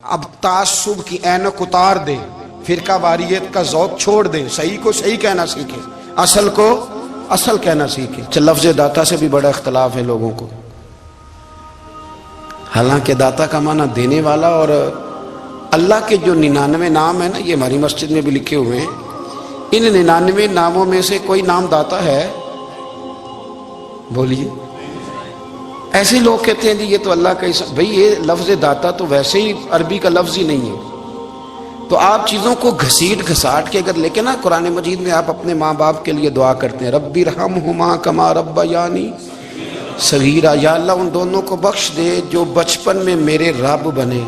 اب تعصب کی اینک اتار دیں، فرقہ واریت کا ذوق چھوڑ دیں، صحیح کو صحیح کہنا سیکھیں، اصل کو اصل کہنا سیکھیں۔ لفظ داتا سے بھی بڑا اختلاف ہے لوگوں کو، حالانکہ داتا کا معنی دینے والا، اور اللہ کے جو 99 نام ہیں نا، یہ ہماری مسجد میں بھی لکھے ہوئے ہیں، ان 99 ناموں میں سے کوئی نام داتا ہے؟ بولیے۔ ایسے لوگ کہتے ہیں جی یہ تو اللہ کا بھئی یہ لفظ داتا تو ویسے ہی عربی کا لفظ ہی نہیں ہے، تو آپ چیزوں کو گھسیٹ گھساٹ کے اگر لے کے نا قرآن مجید میں آپ اپنے ماں باپ کے لیے دعا کرتے ہیں، ربی ارحمہما کما ربیانی صغیرا، یا اللہ ان دونوں کو بخش دے جو بچپن میں میرے رب بنے۔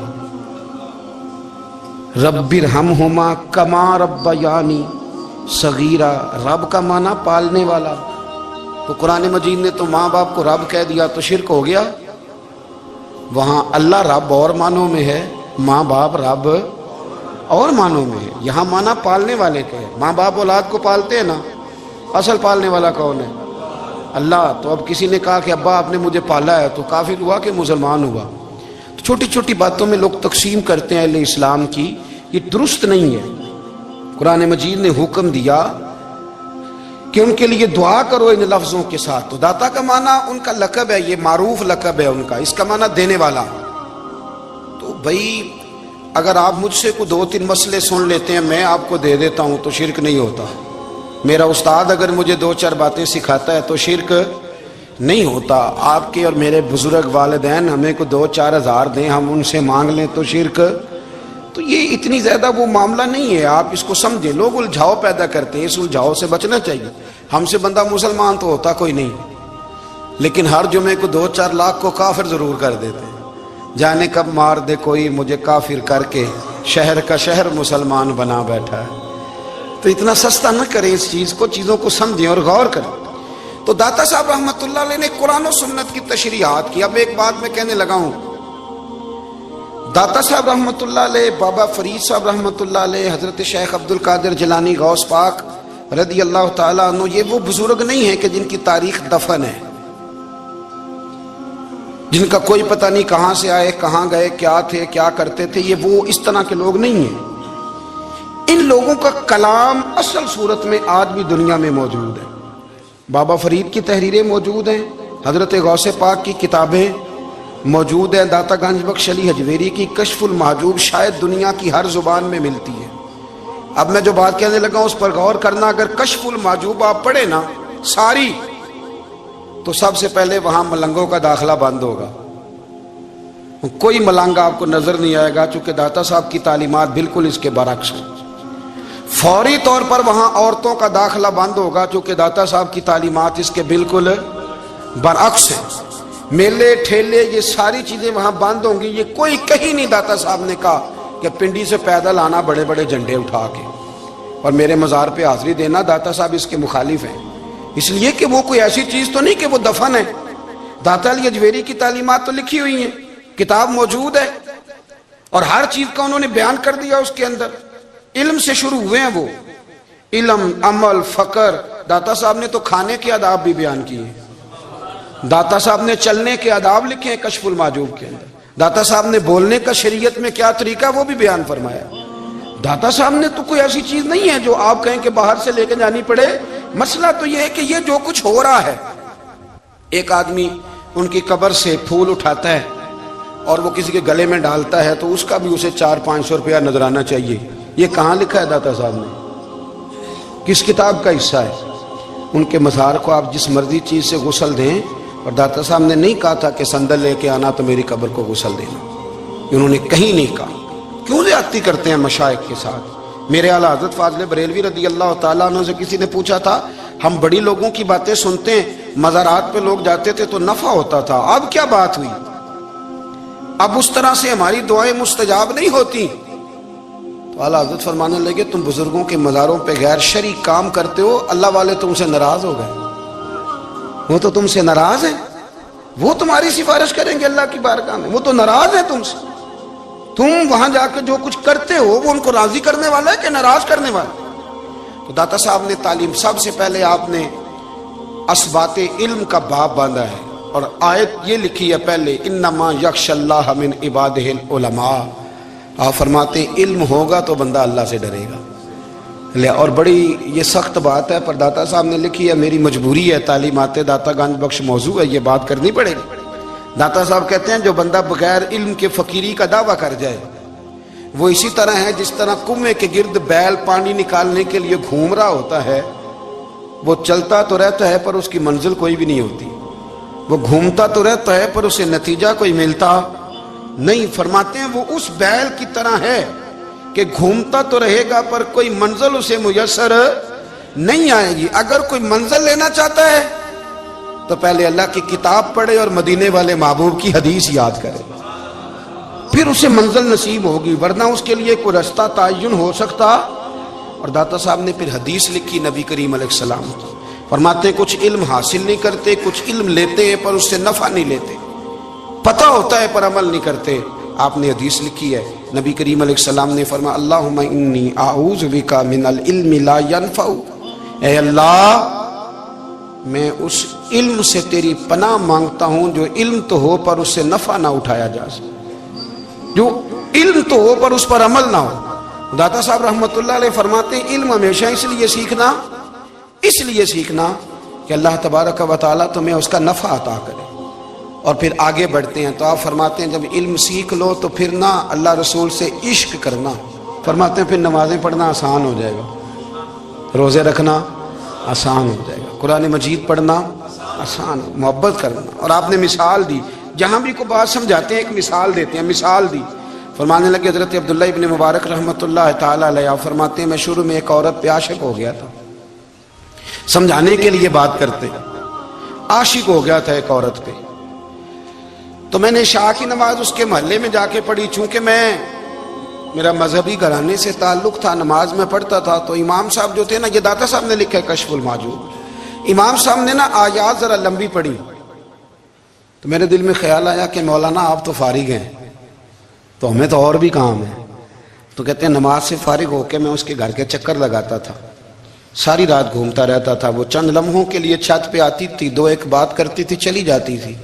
ربی ارحمہما کما ربیانی صغیرا، رب کا معنی پالنے والا، تو قرآن مجید نے تو ماں باپ کو رب کہہ دیا تو شرک ہو گیا۔ وہاں اللہ رب اور معنوں میں ہے، ماں باپ رب اور معنوں میں ہے، یہاں معنی پالنے والے کا ہے۔ ماں باپ اولاد کو پالتے ہیں نا، اصل پالنے والا کون ہے؟ اللہ۔ تو اب کسی نے کہا کہ ابا آپ نے مجھے پالا ہے، تو کافر ہوا کہ مسلمان ہوا؟ تو چھوٹی چھوٹی باتوں میں لوگ تقسیم کرتے ہیں اہل اسلام کی، یہ درست نہیں ہے۔ قرآن مجید نے حکم دیا کہ ان کے لیے دعا کرو ان لفظوں کے ساتھ، تو داتا کا معنی ان کا لقب ہے، یہ معروف لقب ہے ان کا، اس کا معنی دینے والا۔ تو بھئی اگر آپ مجھ سے کوئی 2-3 مسئلے سن لیتے ہیں، میں آپ کو دے دیتا ہوں تو شرک نہیں ہوتا۔ میرا استاد اگر مجھے 2-4 باتیں سکھاتا ہے تو شرک نہیں ہوتا۔ آپ کے اور میرے بزرگ والدین ہمیں کو 2-4 ہزار دیں، ہم ان سے مانگ لیں تو شرک، تو یہ اتنی زیادہ وہ معاملہ نہیں ہے، آپ اس کو سمجھیں۔ لوگ الجھاؤ پیدا کرتے ہیں، اس الجھاؤ سے بچنا چاہیے۔ ہم سے بندہ مسلمان تو ہوتا کوئی نہیں، لیکن ہر جمعے کو 2-4 لاکھ کو کافر ضرور کر دیتے ہیں۔ جانے کب مار دے کوئی مجھے کافر کر کے، شہر کا شہر مسلمان بنا بیٹھا ہے۔ تو اتنا سستا نہ کریں اس چیز کو، چیزوں کو سمجھیں اور غور کریں۔ تو داتا صاحب رحمۃ اللہ علیہ نے قرآن و سنت کی تشریحات کی۔ اب ایک بات میں کہنے لگا ہوں، داتا صاحب رحمۃ اللہ علیہ، بابا فرید صاحب رحمۃ اللہ علیہ، حضرت شیخ عبد القادر جیلانی غوث پاک رضی اللہ تعالیٰ عنہ، یہ وہ بزرگ نہیں ہیں کہ جن کی تاریخ دفن ہے، جن کا کوئی پتہ نہیں کہاں سے آئے، کہاں گئے، کیا تھے، کیا کرتے تھے، یہ وہ اس طرح کے لوگ نہیں ہیں۔ ان لوگوں کا کلام اصل صورت میں آج بھی دنیا میں موجود ہے۔ بابا فرید کی تحریریں موجود ہیں، حضرت غوث پاک کی کتابیں موجود ہیں، داتا گنج بخش علی حجویری کی کشف المحجوب شاید دنیا کی ہر زبان میں ملتی ہے۔ اب میں جو بات کہنے لگا ہوں اس پر غور کرنا، اگر کشف المحجوب آپ پڑھیں نا ساری، تو سب سے پہلے وہاں ملنگوں کا داخلہ بند ہوگا، کوئی ملنگ آپ کو نظر نہیں آئے گا، چونکہ داتا صاحب کی تعلیمات بالکل اس کے برعکس ہیں۔ فوری طور پر وہاں عورتوں کا داخلہ بند ہوگا، چونکہ داتا صاحب کی تعلیمات اس کے بالکل برعکس ہیں۔ میلے ٹھیلے یہ ساری چیزیں وہاں بند ہوں گی۔ یہ کوئی کہیں نہیں داتا صاحب نے کہا کہ پنڈی سے پیدل آنا بڑے بڑے جھنڈے اٹھا کے اور میرے مزار پہ حاضری دینا، داتا صاحب اس کے مخالف ہیں، اس لیے کہ وہ کوئی ایسی چیز تو نہیں کہ وہ دفن ہے۔ داتا علی حجویری کی تعلیمات تو لکھی ہوئی ہیں، کتاب موجود ہے، اور ہر چیز کا انہوں نے بیان کر دیا اس کے اندر۔ علم سے شروع ہوئے ہیں وہ، علم، عمل، فقر۔ داتا صاحب نے تو کھانے کے آداب بھی بیان کیے ہیں، داتا صاحب نے چلنے کے آداب لکھے ہیں کشف المحجوب کے اندر، داتا صاحب نے بولنے کا شریعت میں کیا طریقہ وہ بھی بیان فرمایا۔ داتا صاحب نے تو کوئی ایسی چیز نہیں ہے جو آپ کہیں کہ باہر سے لے کے جانی پڑے۔ مسئلہ تو یہ ہے کہ یہ جو کچھ ہو رہا ہے، ایک آدمی ان کی قبر سے پھول اٹھاتا ہے اور وہ کسی کے گلے میں ڈالتا ہے تو اس کا بھی اسے 400-500 روپیہ نظرانہ چاہیے۔ یہ کہاں لکھا ہے داتا صاحب نے؟ کس کتاب کا حصہ ہے؟ ان کے مزار کو آپ جس مرضی چیز سے غسل دیں، اور داتا صاحب نے نہیں کہا تھا کہ سندل لے کے آنا تو میری قبر کو غسل دینا، انہوں نے کہیں نہیں کہا۔ کیوں زیادتی کرتے ہیں مشائخ کے ساتھ؟ میرے اعلیٰ حضرت فاضل بریلوی رضی اللہ تعالیٰ عنہ سے کسی نے پوچھا تھا، ہم بڑی لوگوں کی باتیں سنتے ہیں، مزارات پہ لوگ جاتے تھے تو نفع ہوتا تھا، اب کیا بات ہوئی؟ اب اس طرح سے ہماری دعائیں مستجاب نہیں ہوتی۔ تو اعلیٰ حضرت فرمانے لگے، تم بزرگوں کے مزاروں پہ غیر شرعی کام کرتے ہو، اللہ والے تم سے ناراض ہو گئے، وہ تو تم سے ناراض ہیں، وہ تمہاری سفارش کریں گے اللہ کی بارگاہ میں، وہ تو ناراض ہیں تم سے۔ تم وہاں جا کے جو کچھ کرتے ہو وہ ان کو راضی کرنے والا ہے کہ ناراض کرنے والا؟ تو داتا صاحب نے تعلیم، سب سے پہلے آپ نے اسبات علم کا باب باندھا ہے، اور آیت یہ لکھی ہے پہلے، انما یخشی اللہ من عبادہ العلماء، آپ فرماتے ہیں علم ہوگا تو بندہ اللہ سے ڈرے گا. اور بڑی یہ سخت بات ہے پر داتا صاحب نے لکھی ہے, میری مجبوری ہے, تعلیمات داتا گنج بخش موضوع ہے, یہ بات کرنی پڑے گی. داتا صاحب کہتے ہیں جو بندہ بغیر علم کے فقیری کا دعویٰ کر جائے وہ اسی طرح ہے جس طرح کنویں کے گرد بیل پانی نکالنے کے لیے گھوم رہا ہوتا ہے. وہ چلتا تو رہتا ہے پر اس کی منزل کوئی بھی نہیں ہوتی, وہ گھومتا تو رہتا ہے پر اسے نتیجہ کوئی ملتا نہیں. فرماتے ہیں وہ اس بیل کی طرح ہے کہ گھومتا تو رہے گا پر کوئی منزل اسے میسر نہیں آئے گی. اگر کوئی منزل لینا چاہتا ہے تو پہلے اللہ کی کتاب پڑھے اور مدینے والے محبوب کی حدیث یاد کرے, پھر اسے منزل نصیب ہوگی, ورنہ اس کے لیے کوئی رستہ تعین ہو سکتا. اور داتا صاحب نے پھر حدیث لکھی نبی کریم علیہ السلام کی. فرماتے ہیں کچھ علم حاصل نہیں کرتے, کچھ علم لیتے ہیں پر اس سے نفع نہیں لیتے, پتہ ہوتا ہے پر عمل نہیں کرتے. آپ نے حدیث لکھی ہے, نبی کریم علیہ السلام نے فرمایا اللہم انی اعوذ بک من العلم لا ینفع, اے اللہ میں اس علم سے تیری پناہ مانگتا ہوں جو علم تو ہو پر اس سے نفع نہ اٹھایا جا سکے, جو علم تو ہو پر اس پر عمل نہ ہو. داتا صاحب رحمۃ اللہ علیہ فرماتے ہیں علم ہمیشہ اس لیے سیکھنا کہ اللہ تبارک و تعالیٰ تمہیں اس کا نفع عطا کرے. اور پھر آگے بڑھتے ہیں تو آپ فرماتے ہیں جب علم سیکھ لو تو پھر نہ اللہ رسول سے عشق کرنا. فرماتے ہیں پھر نمازیں پڑھنا آسان ہو جائے گا, روزے رکھنا آسان ہو جائے گا, قرآن مجید پڑھنا آسان, محبت کرنا. اور آپ نے مثال دی, جہاں بھی کوئی بات سمجھاتے ہیں ایک مثال دیتے ہیں, مثال دی. فرمانے لگے حضرت عبداللہ ابن مبارک رحمۃ اللہ تعالیٰ علیہ فرماتے ہیں میں شروع میں ایک عورت پہ عاشق ہو گیا تھا, سمجھانے کے لیے بات کرتے, عاشق ہو گیا تھا ایک عورت پہ. تو میں نے عشاء کی نماز اس کے محلے میں جا کے پڑھی, چونکہ میرا مذہبی گھرانے سے تعلق تھا, نماز میں پڑھتا تھا. تو امام صاحب جو تھے نا, یہ داتا صاحب نے لکھا ہے کشف المحجوب, امام صاحب نے نا آیات ذرا لمبی پڑھی. تو میرے دل میں خیال آیا کہ مولانا آپ تو فارغ ہیں تو ہمیں تو اور بھی کام ہے. تو کہتے ہیں نماز سے فارغ ہو کے میں اس کے گھر کے چکر لگاتا تھا, ساری رات گھومتا رہتا تھا. وہ چند لمحوں کے لیے چھت پہ آتی تھی, دو ایک بات کرتی تھی, چلی جاتی تھی.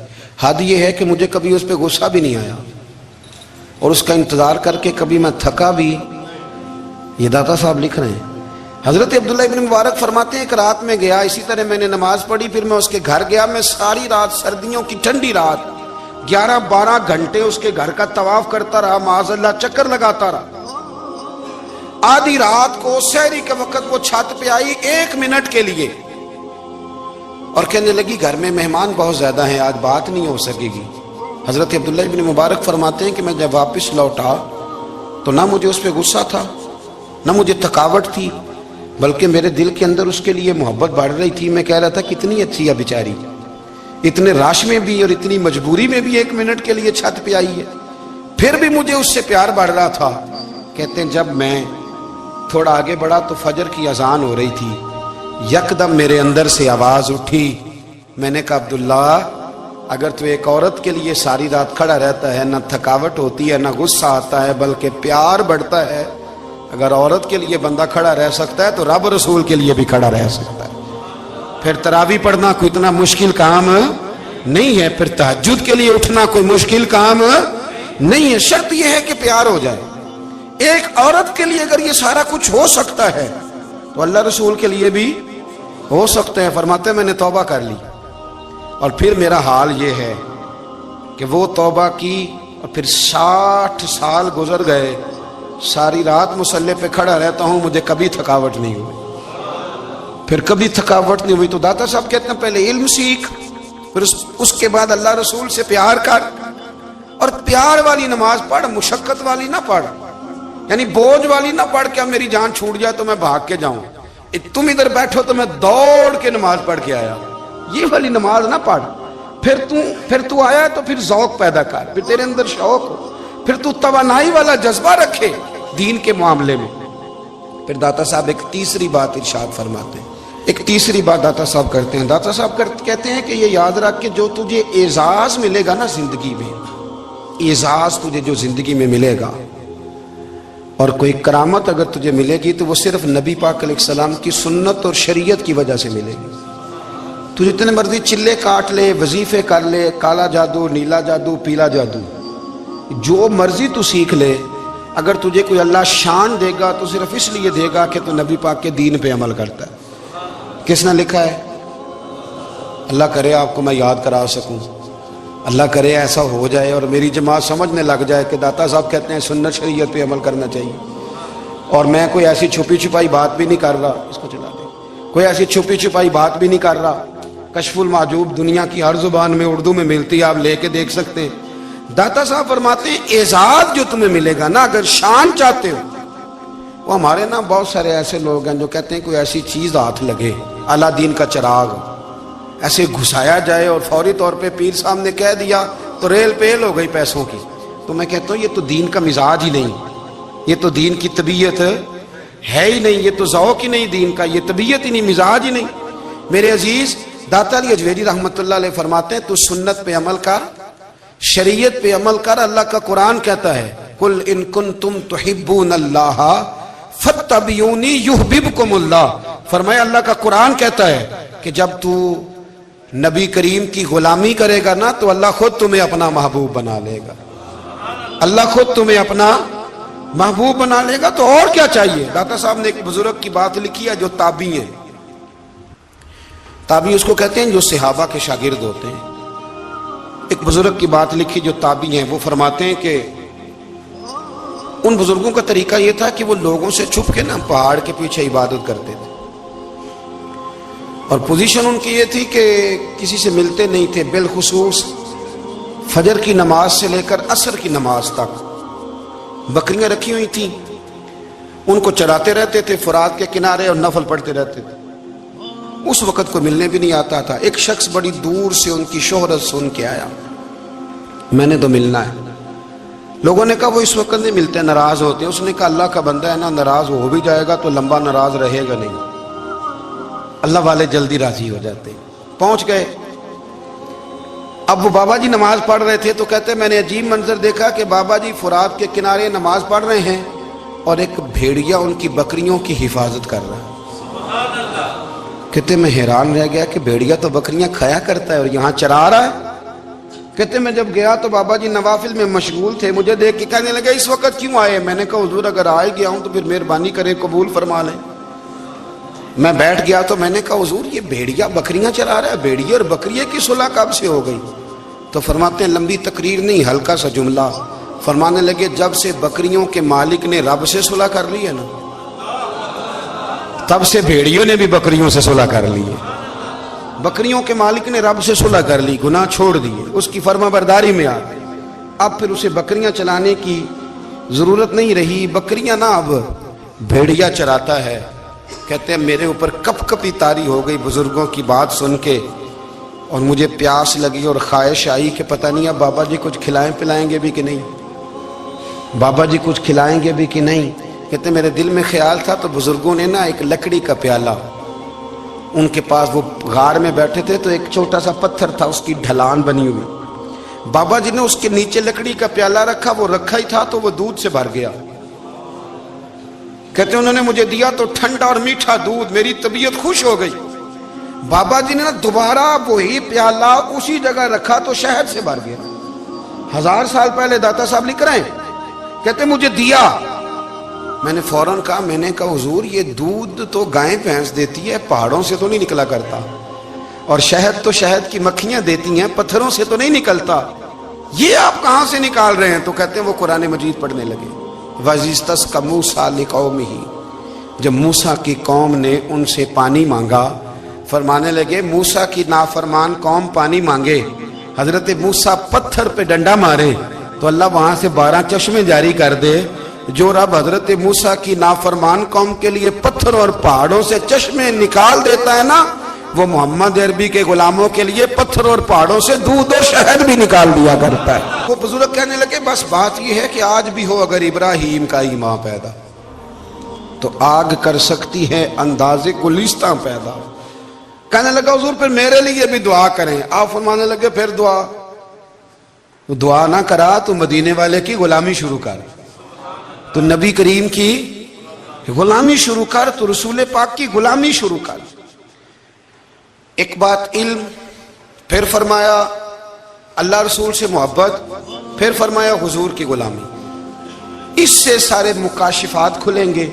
حد یہ ہے کہ مجھے کبھی اس پہ غصہ بھی نہیں آیا اور اس کا انتظار کر کے کبھی میں تھکا بھی. یہ داتا صاحب لکھ رہے ہیں. حضرت عبداللہ ابن مبارک فرماتے ہیں ایک رات میں گیا, اسی طرح میں نے نماز پڑھی, پھر میں اس کے گھر گیا. میں ساری رات, سردیوں کی ٹھنڈی رات, 11-12 گھنٹے اس کے گھر کا طواف کرتا رہا, معاذ اللہ چکر لگاتا رہا. آدھی رات کو سحری کے وقت وہ چھت پہ آئی 1 منٹ کے لیے اور کہنے لگی گھر میں مہمان بہت زیادہ ہیں, آج بات نہیں ہو سکے گی. حضرت عبداللہ ابن مبارک فرماتے ہیں کہ میں جب واپس لوٹا تو نہ مجھے اس پہ غصہ تھا, نہ مجھے تھکاوٹ تھی, بلکہ میرے دل کے اندر اس کے لیے محبت بڑھ رہی تھی. میں کہہ رہا تھا کتنی اچھی ہے بیچاری, اتنے راش میں بھی اور اتنی مجبوری میں بھی 1 منٹ کے لیے چھت پہ آئی ہے, پھر بھی مجھے اس سے پیار بڑھ رہا تھا. کہتے ہیں جب میں تھوڑا آگے بڑھا تو فجر کی اذان ہو رہی تھی, یکدم میرے اندر سے آواز اٹھی. میں نے کہا عبداللہ اگر تو ایک عورت کے لیے ساری رات کھڑا رہتا ہے, نہ تھکاوٹ ہوتی ہے, نہ غصہ آتا ہے, بلکہ پیار بڑھتا ہے, اگر عورت کے لیے بندہ کھڑا رہ سکتا ہے تو رب رسول کے لیے بھی کھڑا رہ سکتا ہے. پھر تراویح پڑھنا کوئی اتنا مشکل کام نہیں ہے, پھر تہجد کے لیے اٹھنا کوئی مشکل کام نہیں ہے. شرط یہ ہے کہ پیار ہو جائے. ایک عورت کے لیے اگر یہ سارا کچھ ہو سکتا ہے تو اللہ رسول کے لیے بھی ہو سکتا ہے. فرماتے ہیں میں نے توبہ کر لی اور پھر میرا حال یہ ہے کہ وہ توبہ کی اور پھر 60 سال گزر گئے, ساری رات مصلی پہ کھڑا رہتا ہوں, مجھے کبھی تھکاوٹ نہیں ہوئی, پھر کبھی تھکاوٹ نہیں ہوئی. تو داتا صاحب کہتے ہیں پہلے علم سیکھ, پھر اس کے بعد اللہ رسول سے پیار کر, اور پیار والی نماز پڑھ, مشقت والی نہ پڑھ, یعنی بوجھ والی نہ پڑھ کہ اب میری جان چھوٹ جائے تو میں بھاگ کے جاؤں, تم ادھر بیٹھو تو میں دوڑ کے نماز پڑھ کے آیا, یہ والی نماز نہ پڑھ. پھر تو آیا تو پھر ذوق پیدا کر, پھر تیرے اندر شوق ہو, پھر تو توانائی والا جذبہ رکھے دین کے معاملے میں. پھر داتا صاحب ایک تیسری بات ارشاد فرماتے ہیں, ایک تیسری بات داتا صاحب کرتے ہیں. داتا صاحب کہتے ہیں کہ یہ یاد رکھ کہ جو تجھے اعزاز ملے گا نا زندگی میں, اعزاز تجھے جو زندگی میں ملے گا اور کوئی کرامت اگر تجھے ملے گی تو وہ صرف نبی پاک علیہ السلام کی سنت اور شریعت کی وجہ سے ملے گی. تو جتنے مرضی چلے کاٹ لے, وظیفے کر لے, کالا جادو, نیلا جادو, پیلا جادو, جو مرضی تو سیکھ لے, اگر تجھے کوئی اللہ شان دے گا تو صرف اس لیے دے گا کہ تو نبی پاک کے دین پہ عمل کرتا ہے۔ کس نے لکھا ہے؟ اللہ کرے آپ کو میں یاد کرا سکوں، اللہ کرے ایسا ہو جائے اور میری جماعت سمجھنے لگ جائے کہ داتا صاحب کہتے ہیں سنت شریعت پہ عمل کرنا چاہیے، اور میں کوئی ایسی چھپی چھپائی بات بھی نہیں کر رہا، اس کو چلا دیں، کوئی ایسی چھپی چھپائی بات بھی نہیں کر رہا، کشف المعجوب دنیا کی ہر زبان میں اردو میں ملتی ہے، آپ لے کے دیکھ سکتے ہیں۔ داتا صاحب فرماتے ہیں اعزاز جو تمہیں ملے گا نا، اگر شان چاہتے ہو، وہ ہمارے نا بہت سارے ایسے لوگ ہیں جو کہتے ہیں کوئی ایسی چیز ہاتھ لگے، اعلیٰ دین کا چراغ ایسے گھسایا جائے اور فوری طور پہ پیر صاحب نے کہہ دیا تو ریل پیل ہو گئی پیسوں کی، تو میں کہتا ہوں یہ تو دین کا مزاج ہی نہیں، یہ تو دین کی طبیعت ہے ہی نہیں، یہ تو ذوق ہی نہیں دین کا، یہ طبیعت ہی نہیں، مزاج ہی نہیں۔ میرے عزیز داتا علی اجویری رحمۃ اللہ علیہ فرماتے ہیں تو سنت پہ عمل کر، شریعت پہ عمل کر۔ اللہ کا قرآن کہتا ہے قل ان کنتم تحبون اللہ فاتبعونی یحببکم اللہ، فرمایا اللہ کا قرآن کہتا ہے کہ جب تو نبی کریم کی غلامی کرے گا نا تو اللہ خود تمہیں اپنا محبوب بنا لے گا، اللہ خود تمہیں اپنا محبوب بنا لے گا، تو اور کیا چاہیے۔ داتا صاحب نے ایک بزرگ کی بات لکھی ہے جو تابعی ہیں، تابعی اس کو کہتے ہیں جو صحابہ کے شاگرد ہوتے ہیں۔ ایک بزرگ کی بات لکھی جو تابعی ہیں، وہ فرماتے ہیں کہ ان بزرگوں کا طریقہ یہ تھا کہ وہ لوگوں سے چھپ کے نا پہاڑ کے پیچھے عبادت کرتے تھے، اور پوزیشن ان کی یہ تھی کہ کسی سے ملتے نہیں تھے، بالخصوص فجر کی نماز سے لے کر عصر کی نماز تک بکریاں رکھی ہوئی تھیں، ان کو چراتے رہتے تھے فرات کے کنارے اور نفل پڑھتے رہتے تھے۔ اس وقت کوئی ملنے بھی نہیں آتا تھا۔ ایک شخص بڑی دور سے ان کی شہرت سن کے آیا، میں نے تو ملنا ہے۔ لوگوں نے کہا وہ اس وقت نہیں ملتے، ناراض ہوتے ہیں۔ اس نے کہا اللہ کا بندہ ہے نا، ناراض ہو بھی جائے گا تو لمبا ناراض رہے گا نہیں، اللہ والے جلدی راضی ہو جاتے ہیں۔ پہنچ گئے، اب وہ بابا جی نماز پڑھ رہے تھے تو کہتے میں نے عجیب منظر دیکھا کہ بابا جی فرات کے کنارے نماز پڑھ رہے ہیں اور ایک بھیڑیا ان کی بکریوں کی حفاظت کر رہا ہے۔ کہتے میں حیران رہ گیا کہ بھیڑیا تو بکریاں کھایا کرتا ہے اور یہاں چرا رہا ہے۔ کہتے میں جب گیا تو بابا جی نوافل میں مشغول تھے، مجھے دیکھ کے کہنے لگے اس وقت کیوں آئے؟ میں نے کہا حضور اگر آئے گیا ہوں تو پھر مہربانی کریں قبول فرما لیں۔ میں بیٹھ گیا تو میں نے کہا حضور یہ بھیڑیا بکریاں چرا رہا ہے، بھیڑیا اور بکریے کی صلح کب سے ہو گئی؟ تو فرماتے ہیں لمبی تقریر نہیں، ہلکا سا جملہ، فرمانے لگے جب سے بکریوں کے مالک نے رب سے صلح کر لی ہے نا، تب سے بھیڑیوں نے بھی بکریوں سے صلح کر لی ہے۔ بکریوں کے مالک نے رب سے صلح کر لی، گناہ چھوڑ دیے، اس کی فرما برداری میں آ گئے، اب پھر اسے بکریاں چلانے کی ضرورت نہیں رہی، بکریاں نہ اب بھیڑیا چراتا ہے۔ کہتے ہیں میرے اوپر کپ کپی طاری ہو گئی بزرگوں کی بات سن کے، اور مجھے پیاس لگی اور خواہش آئی کہ پتہ نہیں اب بابا جی کچھ کھلائیں پلائیں گے بھی کہ نہیں، بابا جی کچھ کھلائیں گے بھی کہ نہیں۔ کہتے میرے دل میں خیال تھا تو بزرگوں نے نا ایک لکڑی کا پیالہ، ان کے پاس وہ غار میں بیٹھے تھے تو ایک چھوٹا سا پتھر تھا، اس کی ڈھلان بنی ہوئی، بابا جی نے اس کے نیچے لکڑی کا پیالہ رکھا، وہ رکھا ہی تھا تو وہ دودھ سے بھر گیا۔ کہتے انہوں نے مجھے دیا تو ٹھنڈا اور میٹھا دودھ، میری طبیعت خوش ہو گئی۔ بابا جی نے نا دوبارہ وہی پیالہ اسی جگہ رکھا تو شہد سے بھر گیا۔ 1000 سال پہلے داتا صاحب لکھ رہے ہیں، کہتے مجھے دیا، میں نے فوراً کہا، میں نے کہا حضور یہ دودھ تو گائیں بھینس دیتی ہے، پہاڑوں سے تو نہیں نکلا کرتا، اور شہد تو شہد کی مکھیاں دیتی ہیں، پتھروں سے تو نہیں نکلتا، یہ آپ کہاں سے نکال رہے ہیں؟ تو کہتے ہیں وہ قرآن مجید پڑھنے لگے۔ وَإِذِ اسْتَسْقَى مُوسَىٰ لِقَوْمِهِ، جب موسیٰ کی قوم نے ان سے پانی مانگا، فرمانے لگے موسیٰ کی نافرمان قوم پانی مانگے، حضرت موسیٰ پتھر پہ ڈنڈا مارے تو اللہ وہاں سے 12 چشمے جاری کر دے۔ جو رب حضرت موسیٰ کی نافرمان قوم کے لیے پتھر اور پہاڑوں سے چشمے نکال دیتا ہے نا، وہ محمد عربی کے غلاموں کے لیے پتھر اور پہاڑوں سے دودھ اور شہد بھی نکال دیا کرتا ہے۔ وہ بزرگ کہنے لگے بس بات یہ ہے کہ آج بھی ہو اگر ابراہیم کا ہی ماں پیدا تو آگ کر سکتی ہے انداز گلستاں پیدا۔ کہنے لگا حضور پھر میرے لیے بھی دعا کریں۔ آپ فرمانے لگے پھر دعا نہ کرا تو مدینے والے کی غلامی شروع کر، تو نبی کریم کی غلامی شروع کر، تو رسول پاک کی غلامی شروع کر۔ ایک بات علم، پھر فرمایا اللہ رسول سے محبت، پھر فرمایا حضور کی غلامی۔ اس سے سارے مکاشفات کھلیں گے،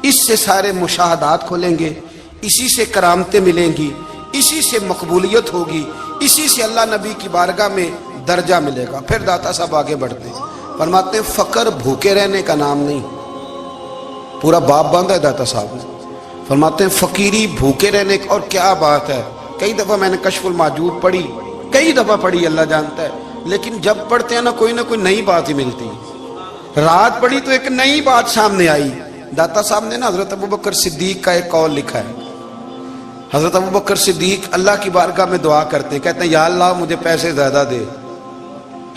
اس سے سارے مشاہدات کھلیں گے، اسی سے کرامتیں ملیں گی، اسی سے مقبولیت ہوگی، اسی سے اللہ نبی کی بارگاہ میں درجہ ملے گا۔ پھر داتا صاحب آگے بڑھتے ہیں، فرماتے ہیں فقر بھوکے رہنے کا نام نہیں۔ پورا باب باندھا ہے داتا صاحب نے، فرماتے ہیں فقیری بھوکے رہنے کا، اور کیا بات ہے۔ کئی دفعہ میں نے کشف الموجود پڑھی، کئی دفعہ پڑھی، اللہ جانتا ہے، لیکن جب پڑھتے ہیں نہ کوئی نئی بات ہی ملتی۔ رات پڑھی تو ایک نئی بات سامنے آئی۔ داتا صاحب نے نا حضرت ابوبکر صدیق کا ایک قول لکھا ہے۔ حضرت ابوبکر صدیق اللہ کی بارگاہ میں دعا کرتے ہیں، کہتے ہیں یا اللہ مجھے پیسے زیادہ دے۔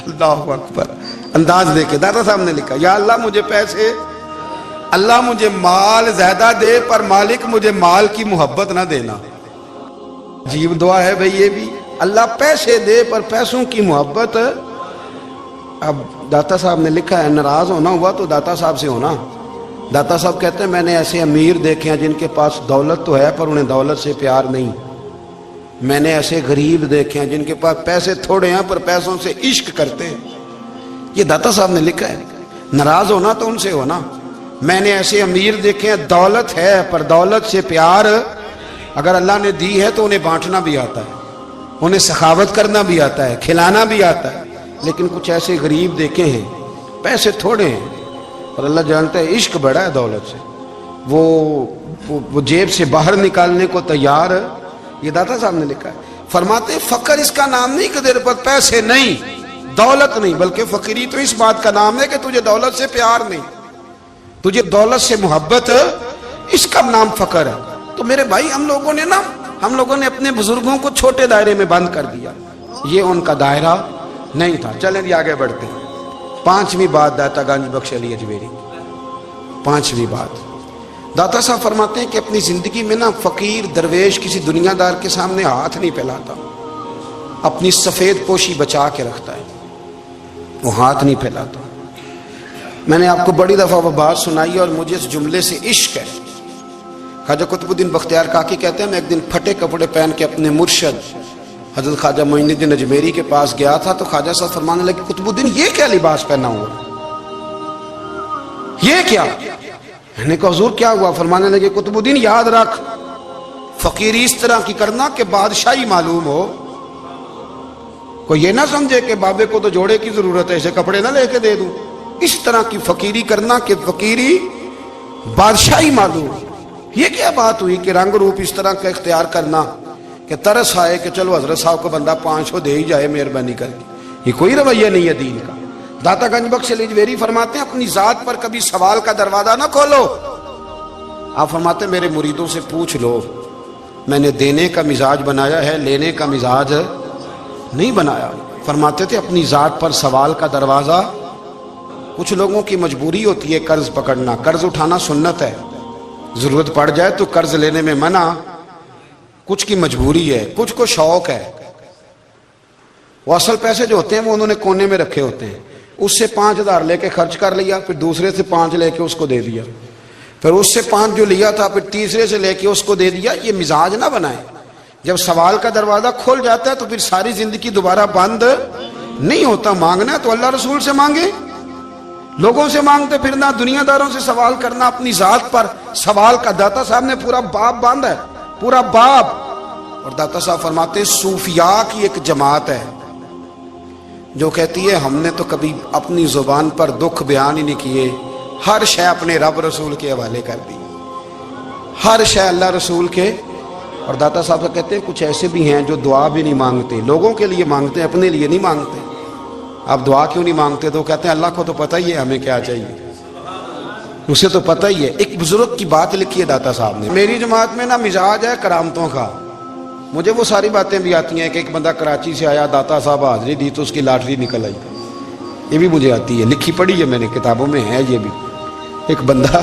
اللہ اکبر، انداز دے کے داتا صاحب نے لکھا یا اللہ مجھے پیسے، اللہ مجھے مال زیادہ دے، پر مالک مجھے مال کی محبت نہ دینا۔ عجیب دعا ہے بھئی یہ بھی، اللہ پیسے دے پر پیسوں کی محبت۔ اب داتا صاحب نے لکھا ہے ناراض ہونا ہوا تو داتا صاحب سے ہونا۔ داتا صاحب کہتے ہیں میں نے ایسے امیر دیکھے ہیں جن کے پاس دولت تو ہے پر انہیں دولت سے پیار نہیں۔ میں نے ایسے غریب دیکھے ہیں جن کے پاس پیسے تھوڑے ہیں پر پیسوں سے عشق کرتے ہیں۔ یہ داتا صاحب نے لکھا ہے، ناراض ہونا تو ان سے ہونا۔ میں نے ایسے امیر دیکھے ہیں دولت ہے پر دولت سے پیار، اگر اللہ نے دی ہے تو انہیں بانٹنا بھی آتا ہے، انہیں سخاوت کرنا بھی آتا ہے، کھلانا بھی آتا ہے۔ لیکن کچھ ایسے غریب دیکھے ہیں پیسے تھوڑے ہیں اور اللہ جانتا ہے عشق بڑا ہے دولت سے، وہ جیب سے باہر نکالنے کو تیار۔ یہ داتا صاحب نے لکھا ہے۔ فرماتے ہیں فقر اس کا نام نہیں کہ تیرے پاس پیسے نہیں، دولت نہیں، بلکہ فقیری تو اس بات کا نام ہے کہ تجھے دولت سے پیار نہیں، تجھے دولت سے محبت، اس کا نام فقر ہے۔ تو میرے بھائی ہم لوگوں نے اپنے بزرگوں کو چھوٹے دائرے میں بند کر دیا، یہ ان کا دائرہ نہیں تھا۔ چلیں جی آگے بڑھتے ہیں۔ پانچویں بات داتا گنج بخش علی اجمیری، پانچویں بات داتا صاحب فرماتے ہیں کہ اپنی زندگی میں نا فقیر درویش کسی دنیا دار کے سامنے ہاتھ نہیں پھیلاتا، اپنی سفید پوشی بچا کے رکھتا ہے، وہ ہاتھ نہیں پھیلاتا۔ میں نے آپ کو بڑی دفعہ وہ بات سنائی اور مجھے اس جملے سے عشق ہے۔ خواجہ قطب الدین بختیار کاکی کہتے ہیں میں ایک دن پھٹے کپڑے پہن کے اپنے مرشد حضرت خواجہ معین الدین اجمیری کے پاس گیا تھا، تو خواجہ صاحب فرمانے لگے قطب الدین یہ کیا لباس پہنا ہوا، یہ کیا؟ میں نے کہا حضور کیا ہوا؟ فرمانے لگے قطب الدین یاد رکھ فقیری اس طرح کی کرنا کہ بادشاہی معلوم ہو، کوئی یہ نہ سمجھے کہ بابے کو تو جوڑے کی ضرورت ہے اسے کپڑے نہ لے کے دے دوں، اس طرح کی فقیری کرنا کہ فقیری بادشاہی معلوم ہو۔ یہ کیا بات ہوئی کہ رنگ روپ اس طرح کا اختیار کرنا کہ ترس آئے کہ چلو حضرت صاحب کو بندہ 500 دے ہی جائے مہربانی کر کے، یہ کوئی رویہ نہیں ہے دین کا۔ داتا گنج بخش علی اجمیری فرماتے ہیں اپنی ذات پر کبھی سوال کا دروازہ نہ کھولو۔ آپ فرماتے ہیں میرے مریدوں سے پوچھ لو، میں نے دینے کا مزاج بنایا ہے، لینے کا مزاج نہیں بنایا۔ فرماتے تھے اپنی ذات پر سوال کا دروازہ، کچھ لوگوں کی مجبوری ہوتی ہے قرض پکڑنا، قرض اٹھانا سنت ہے، ضرورت پڑ جائے تو قرض لینے میں منع، کچھ کی مجبوری ہے، کچھ کو شوق ہے۔ وہ اصل پیسے جو ہوتے ہیں وہ انہوں نے کونے میں رکھے ہوتے ہیں، اس سے 5000 لے کے خرچ کر لیا، پھر دوسرے سے 5 لے کے اس کو دے دیا، پھر اس سے 5 جو لیا تھا پھر تیسرے سے لے کے اس کو دے دیا۔ یہ مزاج نہ بنائیں۔ جب سوال کا دروازہ کھل جاتا ہے تو پھر ساری زندگی دوبارہ بند نہیں ہوتا۔ مانگنا ہے تو اللہ رسول سے مانگے، لوگوں سے مانگتے پھرنا، دنیا داروں سے سوال کرنا، اپنی ذات پر سوال کا۔ داتا صاحب نے پورا باب باندھا ہے، پورا باب۔ اور داتا صاحب فرماتے ہیں صوفیاء کی ایک جماعت ہے جو کہتی ہے ہم نے تو کبھی اپنی زبان پر دکھ بیان ہی نہیں کیے، ہر شے اپنے رب رسول کے حوالے کر دی، ہر شے اللہ رسول کے۔ اور داتا صاحب سے کہتے ہیں کچھ ایسے بھی ہیں جو دعا بھی نہیں مانگتے، لوگوں کے لیے مانگتے ہیں، اپنے لیے نہیں مانگتے۔ آپ دعا کیوں نہیں مانگتے؟ تو کہتے ہیں اللہ کو تو پتہ ہی ہے ہمیں کیا چاہیے، اسے تو پتہ ہی ہے۔ ایک بزرگ کی بات لکھی ہے داتا صاحب نے، میری جماعت میں نا مزاج ہے کرامتوں کا، مجھے وہ ساری باتیں بھی آتی ہیں کہ ایک بندہ کراچی سے آیا، داتا صاحب حاضری دی تو اس کی لاٹری نکل آئی، یہ بھی مجھے آتی ہے، لکھی پڑھی ہے میں نے، کتابوں میں ہے یہ بھی۔ ایک بندہ،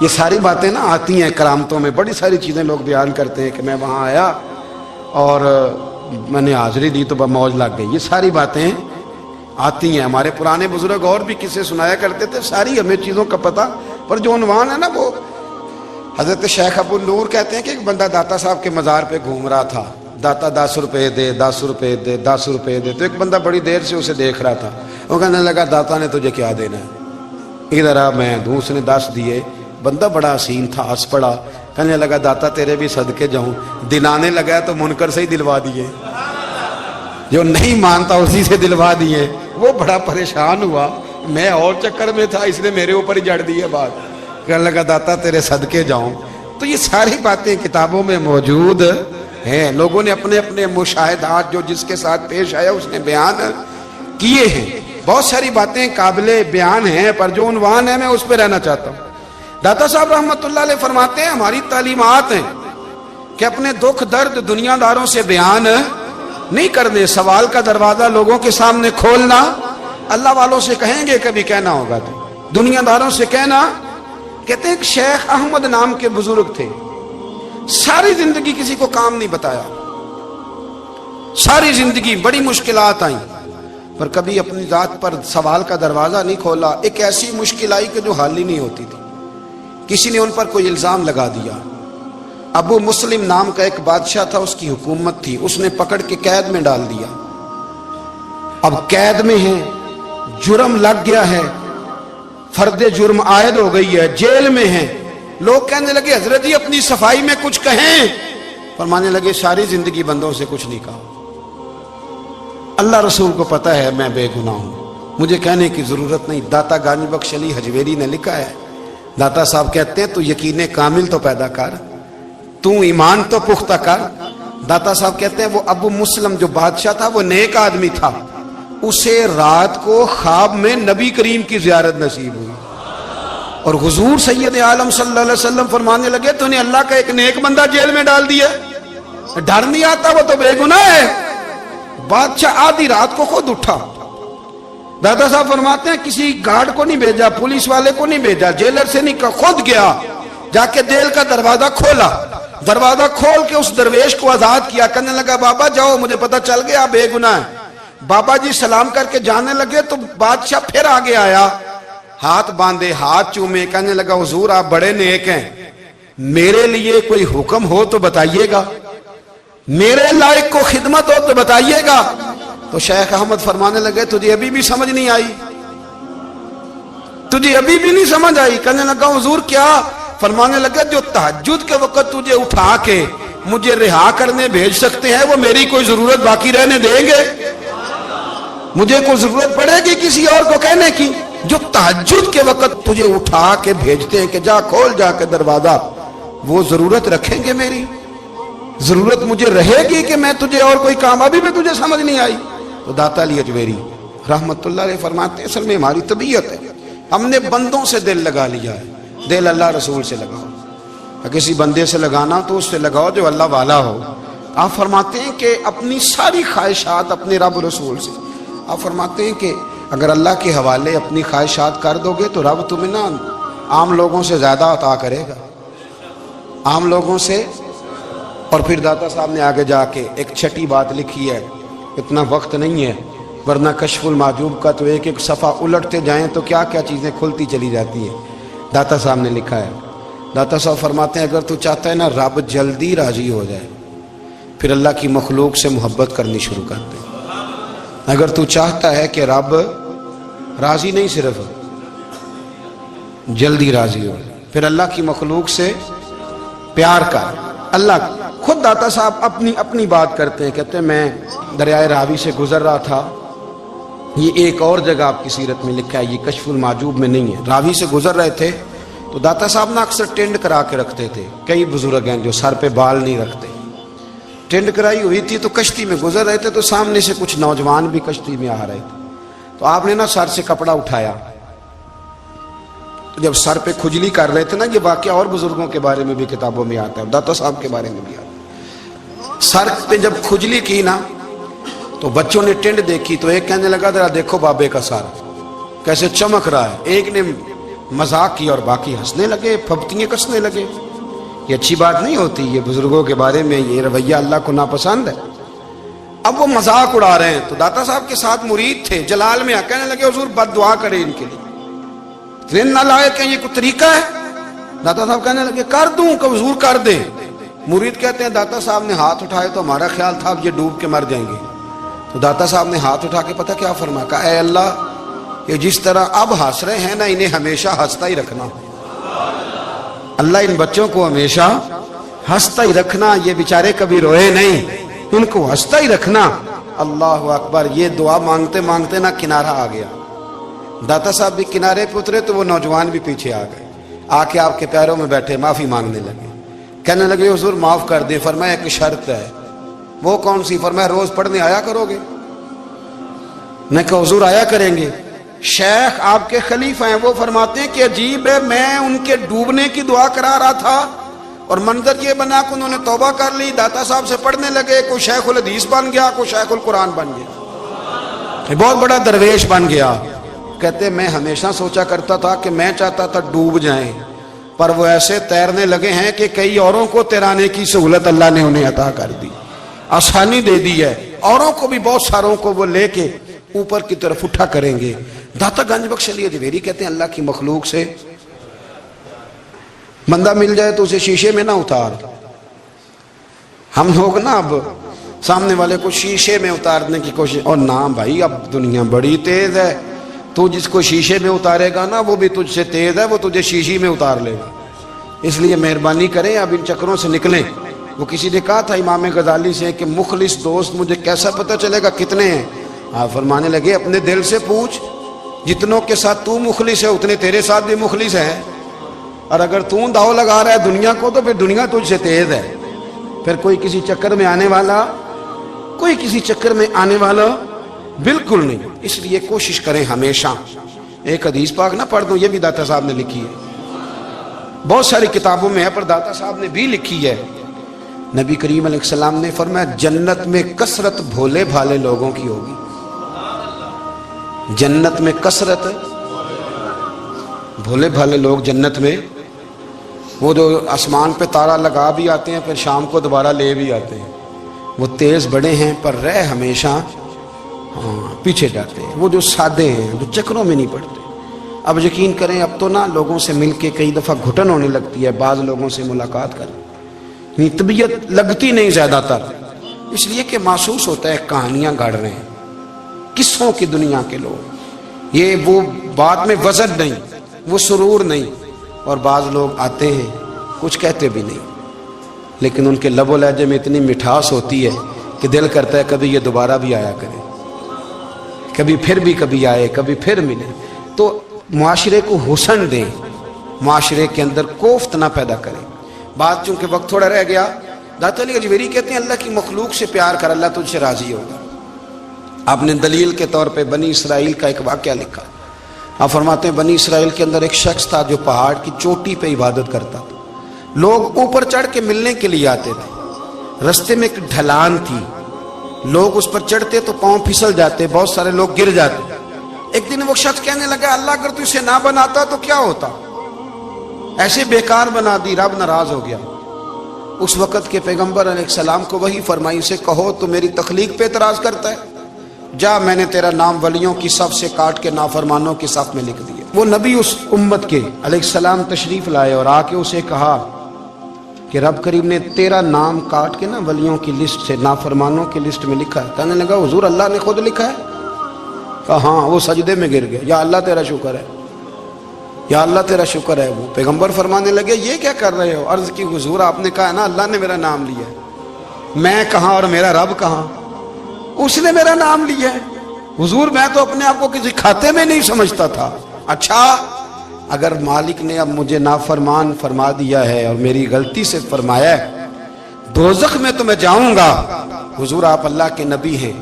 یہ ساری باتیں نا آتی ہیں کرامتوں میں، بڑی ساری چیزیں لوگ بیان کرتے ہیں کہ میں وہاں آیا اور میں نے حاضری دی تو موج لگ گئی، یہ ساری باتیں آتی ہیں۔ ہمارے پرانے بزرگ اور بھی قصے سنایا کرتے تھے، ساری ہمیں چیزوں کا پتہ، پر جو عنوان ہے نا وہ حضرت شیخ ابو النور کہتے ہیں کہ ایک بندہ داتا صاحب کے مزار پہ گھوم رہا تھا، داتا 10 روپے دے، 10 روپے دے، 10 روپے دے، تو ایک بندہ بڑی دیر سے اسے دیکھ رہا تھا، وہ کہنے لگا داتا نے تجھے کیا دینا ہے؟ ادھر آ میں دوں. اس نے 10 دیے. بندہ بڑا حسین تھا, ہنس پڑا, کہنے لگا داتا تیرے بھی صدقے جاؤں. دلانے لگا تو منکر سے ہی دلوا دیے, جو نہیں مانتا اسی سے دلوا دیے. وہ بڑا پریشان ہوا, میں اور چکر میں تھا, اس نے میرے اوپر ہی جڑ دی ہے بات. کہنے لگا داتا تیرے صدقے جاؤں. تو یہ ساری باتیں کتابوں میں موجود ہیں. لوگوں نے اپنے اپنے مشاہدات جو جس کے ساتھ پیش آیا اس نے بیان کیے ہیں. بہت ساری باتیں قابل بیان ہیں, پر جو عنوان ہے میں اس پہ رہنا چاہتا ہوں. داتا صاحب رحمت اللہ علیہ فرماتے ہیں ہماری تعلیمات ہیں کہ اپنے دکھ درد دنیا داروں سے بیان نہیں کرنے, سوال کا دروازہ لوگوں کے سامنے کھولنا. اللہ والوں سے کہیں گے کبھی کہنا ہوگا تو دنیا داروں سے کہنا. کہتے ہیں کہ شیخ احمد نام کے بزرگ تھے, ساری زندگی کسی کو کام نہیں بتایا, ساری زندگی بڑی مشکلات آئیں, پر کبھی اپنی ذات پر سوال کا دروازہ نہیں کھولا. ایک ایسی مشکل آئی کہ جو حل ہی نہیں ہوتی تھی. کسی نے ان پر کوئی الزام لگا دیا. ابو مسلم نام کا ایک بادشاہ تھا, اس کی حکومت تھی, اس نے پکڑ کے قید میں ڈال دیا. اب قید میں ہیں, جرم لگ گیا ہے, فرد جرم عائد ہو گئی ہے, جیل میں ہیں. لوگ کہنے لگے حضرت جی اپنی صفائی میں کچھ کہیں. فرمانے لگے ساری زندگی بندوں سے کچھ نہیں کہا, اللہ رسول کو پتہ ہے میں بے گناہ ہوں, مجھے کہنے کی ضرورت نہیں. داتا غانی بخش علی حجویری نے لکھا ہے, داتا صاحب کہتے ہیں تو یقین کامل تو پیدا کر, تو ایمان تو پختہ کر. داتا صاحب کہتے ہیں وہ ابو مسلم جو بادشاہ تھا وہ نیک آدمی تھا, اسے رات کو خواب میں نبی کریم کی زیارت نصیب ہوئی, اور حضور سید عالم صلی اللہ علیہ وسلم فرمانے لگے تو نے اللہ کا ایک نیک بندہ جیل میں ڈال دیا, ڈر نہیں آتا, وہ تو بے گناہ ہے. بادشاہ آدھی رات کو خود اٹھا. دادا صاحب فرماتے ہیں کسی گارڈ کو نہیں بھیجا, پولیس والے کو نہیں بھیجا, جیلر سے نہیں کہا, خود گیا, جا کے جیل کا دروازہ کھولا. دروازہ کھول کے اس درویش کو آزاد کیا. کہنے لگا بابا جاؤ, مجھے پتہ چل گیا بے گناہ ہے. بابا جی سلام کر کے جانے لگے تو بادشاہ پھر آگے آیا, ہاتھ باندھے, ہاتھ چومے. کہنے لگا حضور آپ بڑے نیک ہیں, میرے لیے کوئی حکم ہو تو بتائیے گا, میرے لائق کو خدمت ہو تو بتائیے گا. تو شیخ احمد فرمانے لگے تجھے ابھی بھی سمجھ نہیں آئی, تجھے ابھی بھی نہیں سمجھ آئی. کہنے لگا حضور کیا؟ فرمانے لگے جو تہجد کے وقت تجھے اٹھا کے مجھے رہا کرنے بھیج سکتے ہیں وہ میری کوئی ضرورت باقی رہنے دیں گے؟ مجھے کوئی ضرورت پڑے گی کسی اور کو کہنے کی؟ جو تہجد کے وقت تجھے اٹھا کے بھیجتے ہیں کہ جا کھول جا کے دروازہ, وہ ضرورت رکھیں گے میری؟ ضرورت مجھے رہے گی کہ میں تجھے اور کوئی کام؟ ابھی بھی تجھے سمجھ نہیں آئی؟ تو داتا علی حجویری رحمت اللہ علیہ فرماتے ہیں اصل میں ہماری طبیعت ہے, ہم نے بندوں سے دل لگا لیا ہے. دل اللہ رسول سے لگاؤ, کسی بندے سے لگانا تو اس سے لگاؤ جو اللہ والا ہو. آپ فرماتے ہیں کہ اپنی ساری خواہشات اپنے رب رسول سے, آپ فرماتے ہیں کہ اگر اللہ کے حوالے اپنی خواہشات کر دو گے تو رب تمہیں نہ عام لوگوں سے زیادہ عطا کرے گا, عام لوگوں سے. اور پھر داتا صاحب نے آگے جا کے ایک چھٹی بات لکھی ہے, اتنا وقت نہیں ہے ورنہ کشف المحجوب کا تو ایک ایک صفحہ الٹتے جائیں تو کیا کیا چیزیں کھلتی چلی جاتی ہیں. داتا صاحب نے لکھا ہے, داتا صاحب فرماتے ہیں اگر تو چاہتا ہے نا رب جلدی راضی ہو جائے, پھر اللہ کی مخلوق سے محبت کرنی شروع کر دے. اگر تو چاہتا ہے کہ رب راضی نہیں صرف جلدی راضی ہو جائے, پھر اللہ کی مخلوق سے پیار کر. اللہ خود داتا صاحب اپنی بات کرتے ہیں, کہتے ہیں میں دریائے راوی سے گزر رہا تھا, یہ ایک اور جگہ آپ کی سیرت میں لکھا ہے, یہ کشف المحجوب میں نہیں ہے. راوی سے گزر رہے تھے تو داتا صاحب نے اکثر ٹینڈ کرا کے رکھتے تھے. کئی بزرگ ہیں جو سر پہ بال نہیں رکھتے, ٹینڈ کرائی ہوئی تھی تو کشتی میں گزر رہے تھے تو سامنے سے کچھ نوجوان بھی کشتی میں آ رہے تھے. تو آپ نے نا سر سے کپڑا اٹھایا, جب سر پہ کھجلی کر رہے تھے نا, یہ واقعہ اور بزرگوں کے بارے میں بھی کتابوں میں آتا ہے, داتا صاحب کے بارے میں بھی آتا ہے. سر پہ جب کھجلی کی نا تو بچوں نے ٹینڈ دیکھی تو ایک کہنے لگا ذرا دیکھو بابے کا سر کیسے چمک رہا ہے. ایک نے مذاق کی اور باقی ہنسنے لگے, پھپتیاں کسنے لگے. یہ اچھی بات نہیں ہوتی, یہ بزرگوں کے بارے میں یہ رویہ اللہ کو ناپسند ہے. اب وہ مذاق اڑا رہے ہیں تو داتا صاحب کے ساتھ مرید تھے, جلال میں کہنے لگے حضور بد دعا کرے ان کے لیے, اتنے نالائق ہیں, یہ کوئی طریقہ ہے؟ داتا صاحب کہنے لگے کر دوں کہ حضور کر دیں. مرید کہتے ہیں داتا صاحب نے ہاتھ اٹھائے تو ہمارا خیال تھا اب یہ ڈوب کے مر جائیں گے. تو داتا صاحب نے ہاتھ اٹھا کے پتہ کیا فرمایا, کہا اے اللہ کہ جس طرح اب ہنس رہے ہیں نا، انہیں ہمیشہ ہنستا ہی رکھنا۔ اللہ ان بچوں کو ہمیشہ ہنستا ہی رکھنا، یہ بیچارے کبھی روئے نہیں، ان کو ہنستا ہی رکھنا۔ اللہ اکبر۔ یہ دعا مانگتے مانگتے نا کنارہ آ گیا، داتا صاحب بھی کنارے پہ اترے تو وہ نوجوان بھی پیچھے آ گئے، آ کے آپ کے پیروں میں بیٹھے معافی مانگنے لگے، کہنے لگے حضور معاف کر دیں۔ فرمایا ایک شرط ہے۔ وہ کون سی؟ فرمایا روز پڑھنے آیا کرو گے؟ میں کہا حضور آیا کریں گے۔ شیخ آپ کے خلیفہ ہیں، وہ فرماتے ہیں کہ عجیب ہے، میں ان کے ڈوبنے کی دعا کرا رہا تھا اور منظر یہ بنا کہ انہوں نے توبہ کر لی، داتا صاحب سے پڑھنے لگے، کوئی شیخ الحدیث بن گیا، کوئی شیخ القرآن بن گیا، بہت بڑا درویش بن گیا۔ کہتے میں ہمیشہ سوچا کرتا تھا کہ میں چاہتا تھا ڈوب جائیں، پر وہ ایسے تیرنے لگے ہیں کہ کئی اوروں کو تیرانے کی سہولت اللہ نے انہیں عطا کر دی، آسانی دے دی ہے، اوروں کو بھی بہت ساروں کو وہ لے کے اوپر کی طرف اٹھا کریں گے۔ داتا گنج بخش علی اجمیری کہتے ہیں اللہ کی مخلوق سے بندہ مل جائے تو اسے شیشے میں نہ اتار۔ ہم لوگ نا اب سامنے والے کو شیشے میں اتارنے کی کوشش، اور نہ بھائی اب دنیا بڑی تیز ہے، تو جس کو شیشے میں اتارے گا نا وہ بھی تجھ سے تیز ہے، وہ تجھے شیشی میں اتار لے گا۔ اس لیے مہربانی کریں اب ان چکروں سے نکلیں۔ وہ کسی نے کہا تھا امام غزالی سے کہ مخلص دوست مجھے کیسا پتہ چلے گا کتنے ہیں؟ آپ فرمانے لگے اپنے دل سے پوچھ، جتنوں کے ساتھ تو مخلص ہے اتنے تیرے ساتھ بھی مخلص ہیں، اور اگر تو داؤ لگا رہا ہے دنیا کو تو پھر دنیا تجھ سے تیز ہے۔ پھر کوئی کسی چکر میں آنے والا، کوئی کسی چکر میں آنے والا بالکل نہیں۔ اس لیے کوشش کریں ہمیشہ۔ ایک حدیث پاک نہ پڑھ دوں، یہ بھی داتا صاحب نے لکھی ہے، بہت ساری کتابوں میں ہے پر داتا صاحب نے بھی لکھی ہے۔ نبی کریم علیہ السلام نے فرمایا جنت میں کثرت بھولے بھالے لوگوں کی ہوگی، جنت میں کثرت بھولے بھالے لوگ جنت میں، وہ جو آسمان پہ تارا لگا بھی آتے ہیں پھر شام کو دوبارہ لے بھی آتے ہیں، وہ تیز بڑے ہیں پر رہ ہمیشہ پیچھے جاتے ہیں، وہ جو سادے ہیں جو چکروں میں نہیں پڑتے۔ اب یقین کریں اب تو نا لوگوں سے مل کے کئی دفعہ گھٹن ہونے لگتی ہے، بعض لوگوں سے ملاقات کریں طبیعت لگتی نہیں زیادہ تر، اس لیے کہ محسوس ہوتا ہے کہانیاں گڑھ رہے ہیں، قصوں کی دنیا کے لوگ، یہ وہ بات میں وزن نہیں، وہ سرور نہیں، اور بعض لوگ آتے ہیں کچھ کہتے بھی نہیں، لیکن ان کے لب و لہجے میں اتنی مٹھاس ہوتی ہے کہ دل کرتا ہے کبھی یہ دوبارہ بھی آیا کرے، کبھی پھر بھی کبھی آئے، کبھی پھر ملے۔ تو معاشرے کو حسن دیں، معاشرے کے اندر کوفت نہ پیدا کریں۔ بات چونکہ وقت تھوڑا رہ گیا، داتا علی اجمیری کہتے ہیں اللہ کی مخلوق سے پیار کر، اللہ تجھ سے راضی ہوگا۔ آپ نے دلیل کے طور پہ بنی اسرائیل کا ایک واقعہ لکھا۔ آپ فرماتے ہیں بنی اسرائیل کے اندر ایک شخص تھا جو پہاڑ کی چوٹی پہ عبادت کرتا تھا، لوگ اوپر چڑھ کے ملنے کے لیے آتے تھے، رستے میں ایک ڈھلان تھی، لوگ اس پر چڑھتے تو پاؤں پھسل جاتے، بہت سارے لوگ گر جاتے۔ ایک دن وہ شخص کہنے لگا اللہ اگر تو اسے نہ بناتا تو کیا ہوتا، ایسے بیکار بنا دی، رب ناراض ہو گیا۔ اس وقت کے پیغمبر علیہ السلام کو وحی فرمائی سے کہو تو میری تخلیق پہ اعتراض کرتا ہے، جا میں نے تیرا نام ولیوں کی صف سے کاٹ کے نافرمانوں کی صف میں لکھ دیا۔ وہ نبی اس امت کے علیہ السلام تشریف لائے اور آ کے اسے کہا کہ رب کریم نے تیرا نام کاٹ کے نا ولیوں کی لسٹ سے نافرمانوں کی لسٹ میں لکھا ہے۔ کہنے لگا حضور اللہ نے خود لکھا ہے؟ کہا ہاں۔ وہ سجدے میں گر گیا، یا اللہ تیرا شکر ہے، یا اللہ تیرا شکر ہے۔ وہ پیغمبر فرمانے لگے یہ کیا کر رہے ہو؟ عرض کی حضور آپ نے کہا نا اللہ نے میرا نام لیا ہے، میں کہاں اور میرا رب کہاں؟ اس نے میرا نام لیا ہے حضور، میں تو اپنے آپ کو کسی کھاتے میں نہیں سمجھتا تھا۔ اچھا اگر مالک نے اب مجھے نافرمان فرما دیا ہے اور میری غلطی سے فرمایا ہے دوزخ میں تو میں جاؤں گا، حضور آپ اللہ کے نبی ہیں،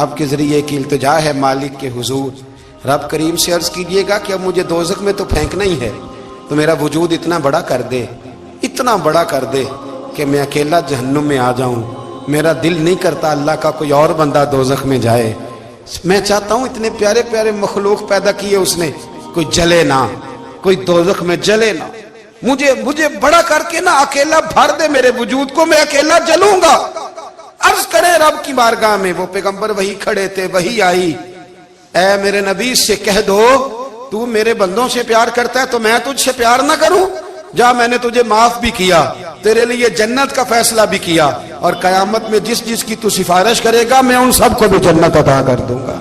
آپ کے ذریعے کی التجا ہے مالک کے حضور، رب کریم سے عرض کیجئے گا کہ اب مجھے دوزخ میں تو پھینکنا ہی ہے، تو میرا وجود اتنا بڑا کر دے، اتنا بڑا کر دے کہ میں اکیلا جہنم میں آ جاؤں۔ میرا دل نہیں کرتا اللہ کا کوئی اور بندہ دوزخ میں جائے، میں چاہتا ہوں اتنے پیارے پیارے مخلوق پیدا کیے اس نے، کوئی جلے نہ، کوئی دوزخ میں جلے نہ، مجھے بڑا کر کے نہ اکیلا بھر دے میرے وجود کو، میں اکیلا جلوں گا۔ عرض کرے رب کی بارگاہ میں، وہ پیغمبر وہی کھڑے تھے، وہی آئی، اے میرے نبی سے کہہ دو تو میرے بندوں سے پیار کرتا ہے تو میں تجھ سے پیار نہ کروں؟ جا میں نے تجھے معاف بھی کیا، تیرے لیے جنت کا فیصلہ بھی کیا، اور قیامت میں جس جس کی تو سفارش کرے گا میں ان سب کو بھی جنت عطا کر دوں گا۔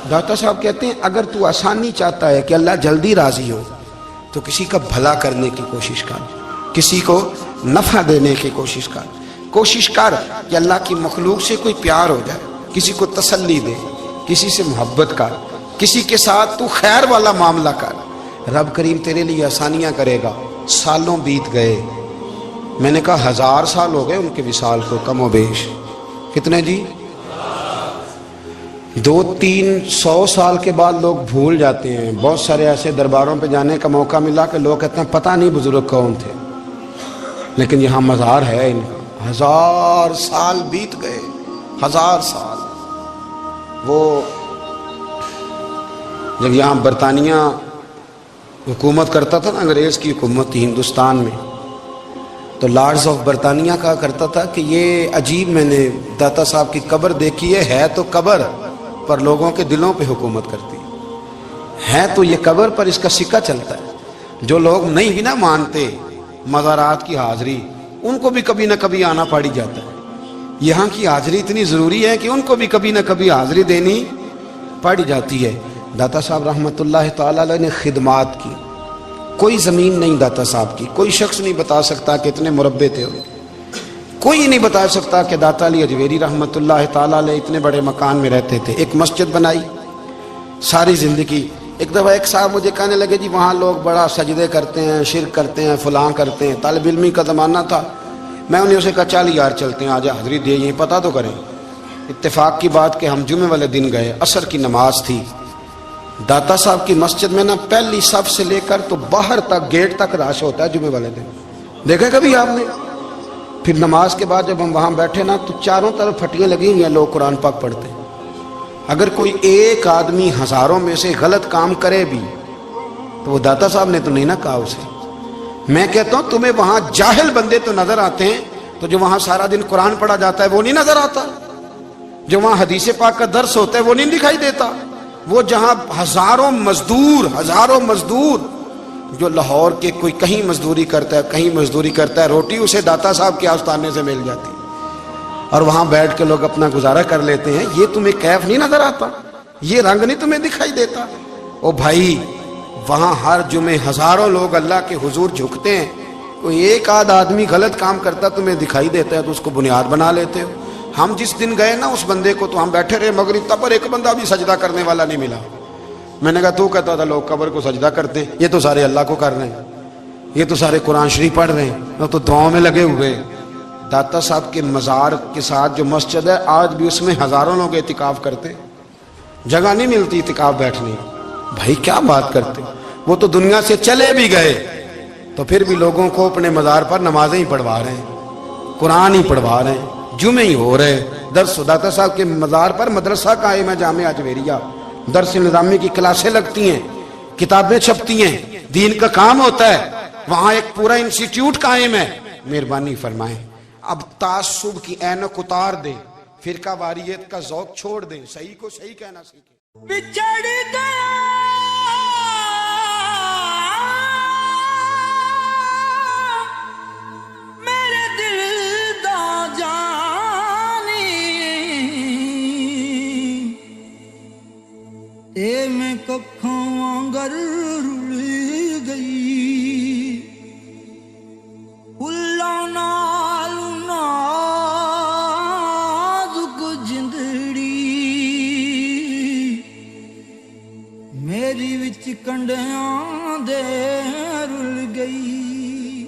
داتا صاحب کہتے ہیں اگر تو آسانی چاہتا ہے کہ اللہ جلدی راضی ہو تو کسی کا بھلا کرنے کی کوشش کر، کسی کو نفع دینے کی کوشش کر کہ اللہ کی مخلوق سے کوئی پیار ہو جائے، کسی کو تسلی دے، کسی سے محبت کر، کسی کے ساتھ تو خیر والا معاملہ کر، رب کریم تیرے لیے آسانیاں کرے گا۔ سالوں بیت گئے، میں نے کہا 1000 سال ہو گئے ان کے وصال کو کم و بیش، کتنے جی؟ 200-300 سال کے بعد لوگ بھول جاتے ہیں۔ بہت سارے ایسے درباروں پہ جانے کا موقع ملا کہ لوگ کہتے ہیں پتہ نہیں بزرگ کون تھے، لیکن یہاں مزار ہے ان کا۔ 1000 سال بیت گئے، 1000 سال۔ وہ جب یہاں برطانیہ حکومت کرتا تھا نا، انگریز کی حکومت تھی ہندوستان میں، تو لارڈز آف برطانیہ کہا کرتا تھا کہ یہ عجیب، میں نے داتا صاحب کی قبر دیکھی ہے تو قبر پر لوگوں کے دلوں پہ حکومت کرتی ہے تو یہ قبر پر اس کا سکہ چلتا ہے۔ جو لوگ نہیں بھی نہ مانتے مزارات کی حاضری، ان کو بھی کبھی نہ کبھی آنا پڑ جاتا ہے۔ یہاں کی حاضری اتنی ضروری ہے کہ ان کو بھی کبھی نہ کبھی حاضری دینی پڑ جاتی ہے۔ داتا صاحب رحمۃ اللہ تعالی علیہ نے خدمات کی، کوئی زمین نہیں داتا صاحب کی، کوئی شخص نہیں بتا سکتا کہ اتنے مربع تھے، کوئی نہیں بتا سکتا کہ داتا علی اجویری رحمۃ اللہ تعالی علیہ اتنے بڑے مکان میں رہتے تھے۔ ایک مسجد بنائی ساری زندگی۔ ایک دفعہ ایک صاحب مجھے کہنے لگے جی وہاں لوگ بڑا سجدے کرتے ہیں، شرک کرتے ہیں، فلاں کرتے ہیں، طالب علمی کا زمانہ تھا۔ میں انہیں سے کہا چل یار چلتے ہیں، آج حاضری دے، یہ پتہ تو کریں۔ اتفاق کی بات کہ ہم جمعے والے دن گئے، عصر کی نماز تھی۔ داتا صاحب کی مسجد میں نا پہلی صف سے لے کر تو باہر تک گیٹ تک رش ہوتا ہے جمعے والے دن، دیکھا کبھی آپ نے؟ پھر نماز کے بعد جب ہم وہاں بیٹھے نا تو چاروں طرف پھٹیاں لگی ہوئی ہیں، لوگ قرآن پاک پڑھتے ہیں۔ اگر کوئی ایک آدمی ہزاروں میں سے غلط کام کرے بھی تو وہ داتا صاحب نے تو نہیں نہ کہا اسے۔ میں کہتا ہوں تمہیں وہاں جاہل بندے تو نظر آتے ہیں، تو جو وہاں سارا دن قرآن پڑھا جاتا ہے وہ نہیں نظر آتا؟ جو وہاں حدیث پاک کا درس ہوتا ہے وہ نہیں دکھائی دیتا؟ وہ جہاں ہزاروں مزدور جو لاہور کے کوئی کہیں مزدوری کرتا ہے، روٹی اسے داتا صاحب کے آستانے سے مل جاتی اور وہاں بیٹھ کے لوگ اپنا گزارا کر لیتے ہیں۔ یہ تمہیں کیف نہیں نظر آتا؟ یہ رنگ نہیں تمہیں دکھائی دیتا؟ او بھائی، وہاں ہر جمعے ہزاروں لوگ اللہ کے حضور جھکتے ہیں، کوئی ایک آدھ آدمی غلط کام کرتا تمہیں دکھائی دیتا ہے تو اس کو بنیاد بنا لیتے ہو۔ ہم جس دن گئے نا اس بندے کو تو ہم بیٹھے رہے مغرب تک، پر ایک بندہ بھی سجدہ کرنے والا نہیں ملا۔ میں نے کہا تو کہتا تھا لوگ قبر کو سجدہ کرتے ہیں، یہ تو سارے اللہ کو کر رہے ہیں، یہ تو سارے قرآن شریف پڑھ رہے ہیں، وہ تو دعاؤں میں لگے ہوئے۔ داتا صاحب کے مزار کے ساتھ جو مسجد ہے آج بھی اس میں ہزاروں لوگ اعتکاف کرتے ہیں، جگہ نہیں ملتی اعتکاف بیٹھنے۔ بھائی کیا بات کرتے، وہ تو دنیا سے چلے بھی گئے تو پھر بھی لوگوں کو اپنے مزار پر نمازیں ہی پڑھوا رہے ہیں، قرآن ہی پڑھوا رہے ہیں، جمعے ہی ہو رہے درس۔ داتا صاحب کے مزار پر مدرسہ قائم ہے، جامعہ اجویریہ، درس نظامی کی کلاسیں لگتی ہیں، کتابیں چھپتی ہیں، دین کا کام ہوتا ہے، وہاں ایک پورا انسٹیٹیوٹ قائم ہے۔ مہربانی فرمائیں اب تعصب کی اینک اتار دیں، فرقہ واریت کا ذوق چھوڑ دیں، صحیح کو صحیح کہنا سیکھیں۔ بچھڑ گیا میرے دل دا جانی، اے میں ککھاں وانگر رل گئی، پھلاں نال نازک جندڑی میری وچ کنڈیاں دے رل گئی،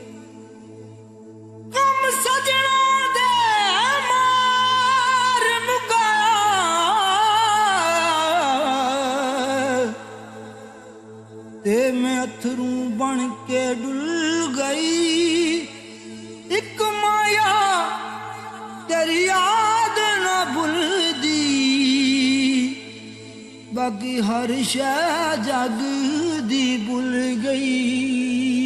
غم سجنا دے مار مکا تے میں اتھروں بن کے ڈل گئی، ایک مایا تیری یاد نہ بھلدی، باقی ہر شے جگ دی بھول گئی۔